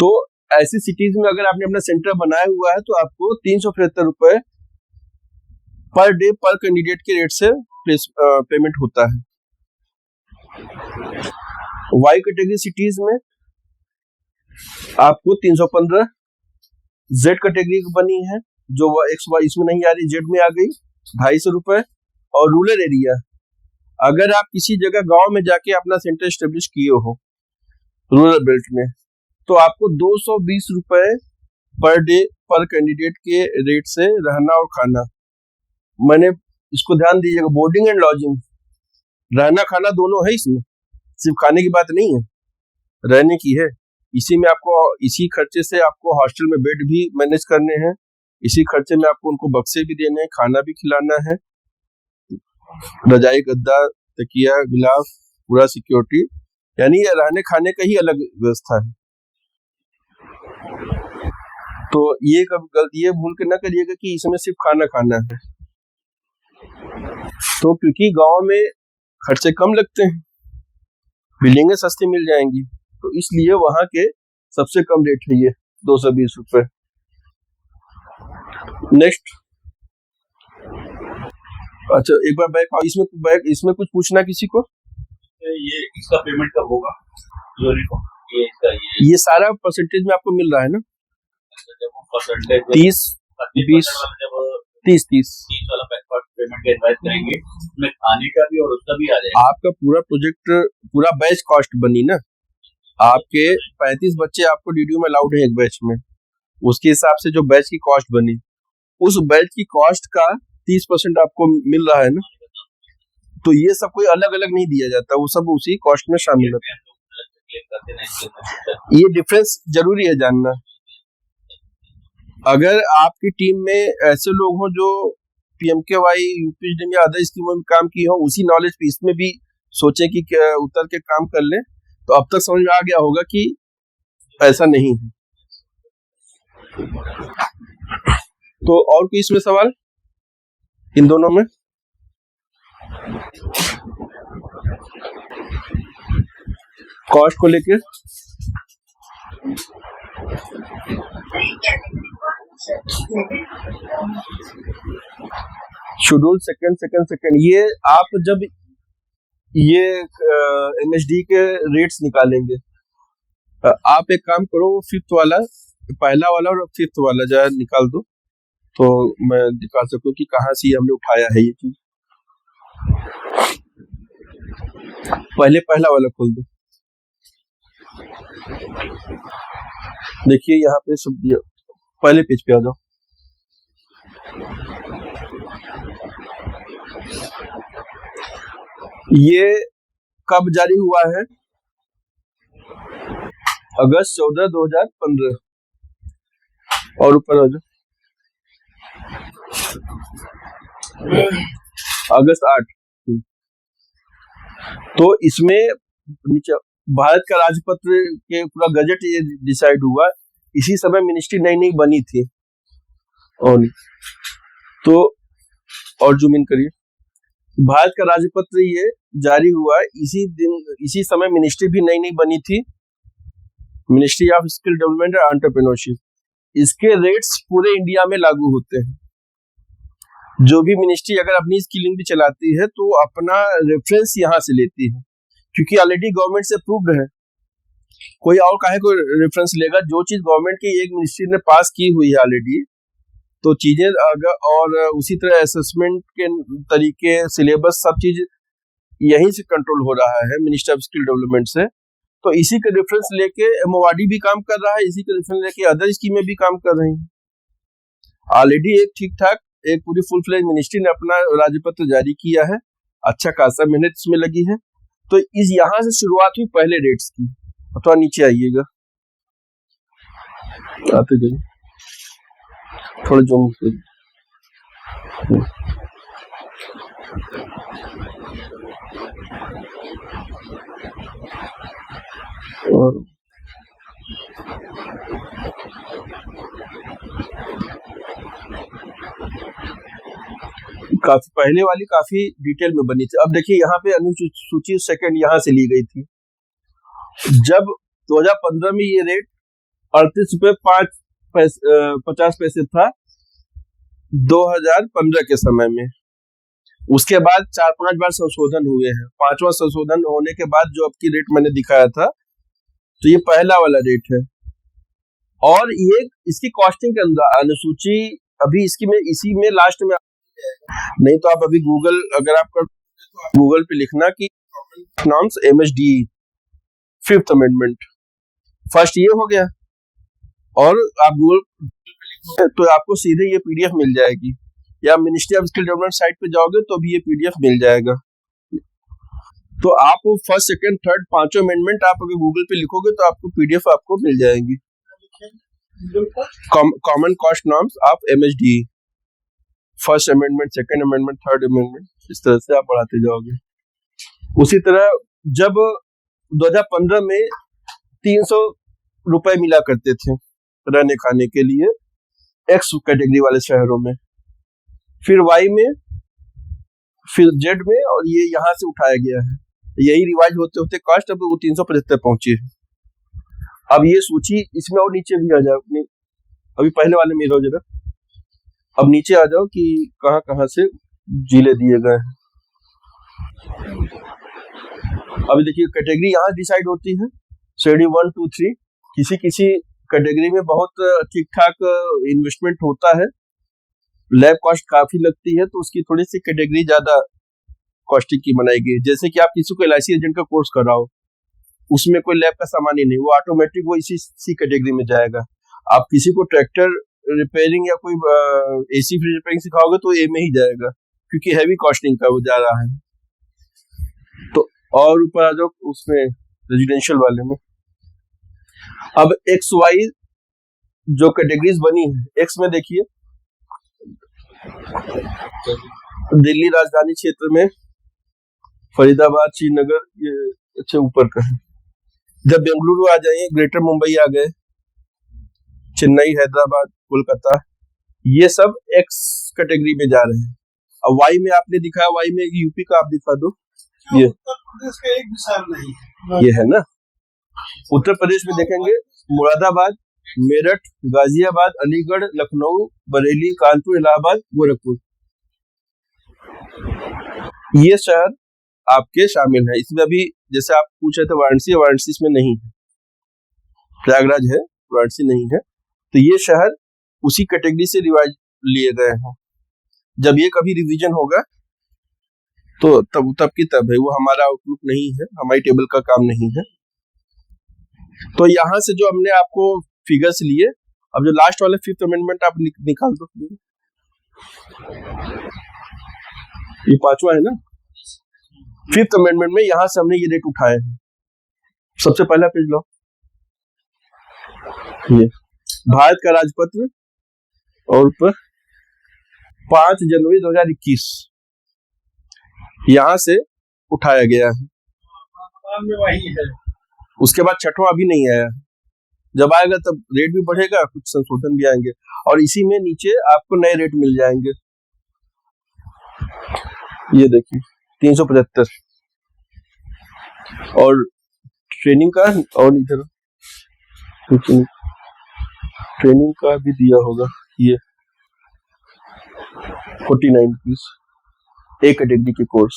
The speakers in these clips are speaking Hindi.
तो ऐसी सिटीज में अगर आपने अपना सेंटर बनाया हुआ है तो आपको 375 रुपए पर डे पर कैंडिडेट के रेट से पेमेंट होता है। वाई कैटेगरी सिटीज में आपको 315, जेड कैटेगरी बनी है जो इसमें नहीं आ रही, जेड में आ गई 250 रुपए। और रूरल एरिया, अगर आप किसी जगह गांव में जाके अपना सेंटर स्टेब्लिश किए हो रूरल बेल्ट में, तो आपको 220 रुपए पर डे पर कैंडिडेट के रेट से रहना और खाना। मैंने इसको ध्यान दीजिएगा, बोर्डिंग एंड लॉजिंग, रहना खाना दोनों है इसमें, सिर्फ खाने की बात नहीं है, रहने की है। इसी में आपको, इसी खर्चे से आपको हॉस्टल में बेड भी मैनेज करने हैं, इसी खर्चे में आपको उनको बक्से भी देने हैं, खाना भी खिलाना है, रजाई गद्दा तकिया गिलाफ पूरा सिक्योरिटी, यानी रहने खाने का ही अलग व्यवस्था है। तो ये गलती ये भूल के ना करिएगा कि इसमें सिर्फ खाना खाना है। तो क्योंकि गांव में खर्चे कम लगते हैं, बिल्डिंगें सस्ती मिल जाएंगी, तो इसलिए वहां के सबसे कम रेट है ये 220 रुपए। नेक्स्ट, अच्छा एक बार इसमें कुछ पूछना किसी को? ये इसका पेमेंट कब होगा? ये सारा परसेंटेज में आपको मिल रहा है ना, 30 20 30 वाला पेमेंट का इन्वाइस करेंगे, उसमें खाने का भी और उसका भी आ जाएगा। आपका पूरा प्रोजेक्ट पूरा बैच कॉस्ट बनी ना, आपके 35 बच्चे आपको डीडीयू में अलाउड है एक बैच में, उसके हिसाब से जो बैच की कॉस्ट बनी, उस बैच की कॉस्ट का 30% आपको मिल रहा है ना। तो ये सब कोई अलग अलग नहीं दिया जाता, वो सब उसी कॉस्ट में शामिल होता है। ये डिफरेंस जरूरी है जानना। अगर आपकी टीम में ऐसे लोग हों जो पीएमकेवाई, यूपीएसडी या अदर स्कीमों में काम किए हो, उसी नॉलेज पे इसमें भी सोचे कि उतर के काम कर लें, तो अब तक समझ में आ गया होगा कि ऐसा नहीं है। तो और कोई इसमें सवाल इन दोनों में? कॉस्ट को लेके शेड्यूल सेकंड, ये आप जब ये एमएसडी के रेट्स निकालेंगे, आप एक काम करो, फिफ्थ वाला, पहला वाला और फिफ्थ वाला जरा निकाल दो, तो मैं दिखा सकूं कि कहाँ से हमने उठाया है ये चीज। पहले पहला वाला खोल दो, देखिए यहाँ पे सब पहले पेज पे आ जाओ। ये कब जारी हुआ है? अगस्त 14, 2015। और ऊपर आ जाओ, अगस्त 8। तो इसमें नीचे भारत का राजपत्र के पूरा गजट ये डिसाइड हुआ, इसी समय मिनिस्ट्री नई नई बनी थी। और तो और जूम इन करिए, भारत का राजपत्र ये जारी हुआ इसी दिन, इसी समय मिनिस्ट्री भी नई नई बनी थी, ministry of skill development and entrepreneurship. इसके रेट्स पूरे इंडिया में लागू होते हैं। जो भी मिनिस्ट्री अगर अपनी स्किलिंग भी चलाती है तो अपना रेफरेंस यहाँ से लेती है, क्योंकि ऑलरेडी गवर्नमेंट से अप्रूव्ड है। कोई और काहे को रेफरेंस लेगा? जो चीज गवर्नमेंट की एक मिनिस्ट्री ने पास की हुई है ऑलरेडी, तो चीजें अगर, और उसी तरह असेसमेंट के तरीके, सिलेबस, सब चीज यहीं से कंट्रोल हो रहा है मिनिस्टर ऑफ स्किल डेवलपमेंट से। तो इसी के रेफरेंस लेके एमओआरडी भी काम कर रहा है, इसी के रेफरेंस लेके अदर स्कीमें भी काम कर रही हैं। ऑलरेडी एक ठीक ठाक, एक पूरी फुल फ्लेज मिनिस्ट्री ने अपना राजपत्र जारी किया है, अच्छा खासा मेहनत इसमें लगी है। तो इस यहाँ से शुरुआत हुई पहले रेट्स की। तो नीचे आइएगा, आते जाइए थोड़ा जूम करिए। और काफी पहले वाली काफी डिटेल में बनी थी। अब देखिए यहाँ पे अनुसूची सेकंड यहाँ से ली गई थी। जब 2015 में ये रेट 38 रुपये 50 पैसे था 2015 के समय में। उसके बाद 4-5 बार संशोधन हुए हैं। 5वां संशोधन होने के बाद जो अब की रेट मैंने दिखाया था, तो ये पहला वाला रेट है। और ये इसकी कॉस्टिंग के अंदर अनुसूची अभी इसी में लास्ट में, नहीं तो आप अभी अगर आप गूगल पे लिखना कि norms MHDE 5th amendment, first ये हो गया, और आप गूगल तो आपको सीधे ये PDF मिल जाएगी, या ministry of skill development site पे जाओगे तो भी ये PDF मिल जाएगा। तो आप फर्स्ट, सेकंड, थर्ड, 5वां अमेंडमेंट आप अगर गूगल पे लिखोगे तो आपको PDF आपको मिल जाएंगी। Common cost norms of MHDE, first amendment, second amendment, third amendment, इस तरह से आप बढ़ाते जाओगे। उसी तरह जब 2015 में 300 रुपए मिला करते थे रहने खाने के लिए X कैटेगरी वाले शहरों में, फिर Y में, फिर Z में, और ये यहाँ से उठाया गया है। यही रिवाइज होते होते कॉस्ट अब वो 375 पहुंची है। अब ये सूची इसमें और नीचे भी आ जाओ, अभी पहले वाले में रहो जरा, अब नीचे आ जाओ कि कहाँ कहाँ से जिले दिए गए हैं। अभी देखिए कैटेगरी यहाँ डिसाइड होती है, श्रेणी 1, 2, 3। किसी किसी कैटेगरी में बहुत ठीक ठाक इन्वेस्टमेंट होता है, लैब कॉस्ट काफी लगती है, तो उसकी थोड़ी सी कैटेगरी ज्यादा कॉस्टिंग की बनाई गई। जैसे कि आप किसी को LIC एजेंट का कोर्स कराओ, उसमें कोई लैब का सामान ही नहीं, वो ऑटोमेटिक वो इसी कैटेगरी में जाएगा। आप किसी को ट्रैक्टर रिपेयरिंग या कोई AC फ्रिज रिपेयरिंग सिखाओगे तो A में ही जाएगा, क्योंकि हैवी कॉस्टिंग का वो जा रहा है। तो और ऊपर आ जाओ उसमें रेजिडेंशियल वाले में। अब XY जो कैटेगरीज बनी है, X में देखिए दिल्ली राजधानी क्षेत्र में, फरीदाबाद, श्रीनगर, ये अच्छे ऊपर का है। जब बेंगलुरु आ जाइए, ग्रेटर मुंबई आ गए, चेन्नई, हैदराबाद, कोलकाता, ये सब X कैटेगरी में जा रहे हैं। अब Y में आपने दिखाया, Y में यूपी का आप दिखा दो, ये उत्तर प्रदेश का एक मिसाल नहीं है, ये है ना। उत्तर प्रदेश में देखेंगे मुरादाबाद, मेरठ, गाजियाबाद, अलीगढ़, लखनऊ, बरेली, कानपुर, इलाहाबाद, गोरखपुर, ये शहर आपके शामिल है। इसमें अभी जैसे आप पूछ रहे थे वाराणसी इसमें नहीं है, प्रयागराज है, वाराणसी नहीं है। तो ये शहर उसी कैटेगरी से रिवाइज लिए गए हैं। जब ये कभी रिवीजन होगा तो तब की तब है, वो हमारा आउटलुक नहीं है, हमारी टेबल का काम नहीं है। तो यहाँ से जो हमने आपको फिगर्स लिए, अब जो लास्ट वाला 5th अमेंडमेंट आप निकाल दो, ये 5वां है ना। 5th अमेंडमेंट में यहाँ से हमने ये रेट उठाए हैं। सबसे पहला पेज लो, ये भारत का राजपत्र, और ऊपर 5 जनवरी 2021 यहाँ से उठाया गया है। वही है। उसके बाद 6वां अभी नहीं आया, जब आएगा तब रेट भी बढ़ेगा, कुछ संशोधन भी आएंगे, और इसी में नीचे आपको नए रेट मिल जाएंगे। ये देखिए 375, और ट्रेनिंग का, और इधर ट्रेनिंग का भी दिया होगा, ये 49 रुपीज एक कैटेगरी के कोर्स।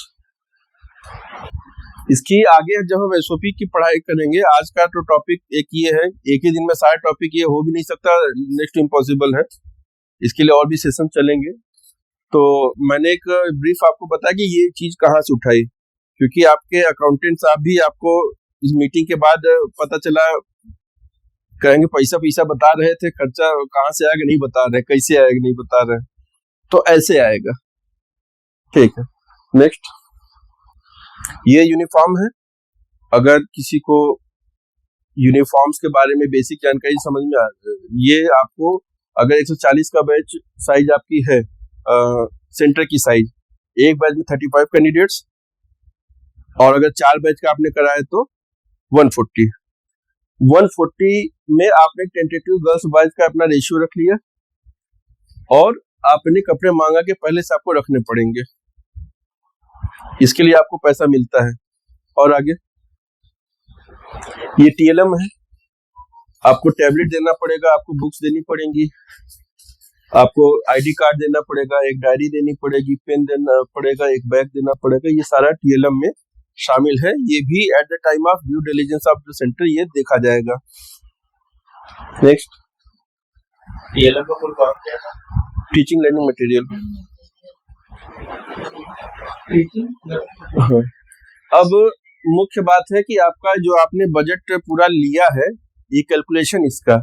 इसकी आगे जब हम SOP की पढ़ाई करेंगे, आज का तो टॉपिक एक ये है, एक ही दिन में सारे टॉपिक ये हो भी नहीं सकता, नेक्स्ट इम्पॉसिबल है, इसके लिए और भी सेशन चलेंगे। तो मैंने एक ब्रीफ आपको बताया कि ये चीज कहाँ से उठाई, क्योंकि आपके अकाउंटेंट साहब भी आपको इस मीटिंग के बाद पता चला कहेंगे पैसा बता रहे थे, खर्चा कहाँ से आएगा नहीं बता रहे, कैसे आएगा नहीं बता रहे, तो ऐसे आएगा। ठीक है, नेक्स्ट, ये यूनिफॉर्म है। अगर किसी को यूनिफॉर्म्स के बारे में बेसिक जानकारी समझ में आ, ये आपको अगर 140 का बैच साइज आपकी है, सेंटर की साइज, एक बैच में 35 कैंडिडेट्स, और अगर 4 बैच का आपने कराया तो 140 में आपने टेंटेटिव गर्ल्स बॉयज का अपना रेशियो रख लिया, और आपने कपड़े मांगा के पहले से आपको रखने पड़ेंगे, इसके लिए आपको पैसा मिलता है। और आगे ये TLM है, आपको टैबलेट देना पड़ेगा, आपको बुक्स देनी पड़ेंगी, आपको आईडी कार्ड देना पड़ेगा, एक डायरी देनी पड़ेगी, पेन देना पड़ेगा, एक बैग देना पड़ेगा। ये सारा टीएलएम में शामिल है। ये भी at the time of due diligence of the centre ये देखा जाएगा। नेक्स्ट, टीएलएम का फुल फॉर्म क्या था? Teaching learning material. हाँ। अब मुख्य बात है कि आपका जो आपने बजट पूरा लिया है, ये कैलकुलेशन इसका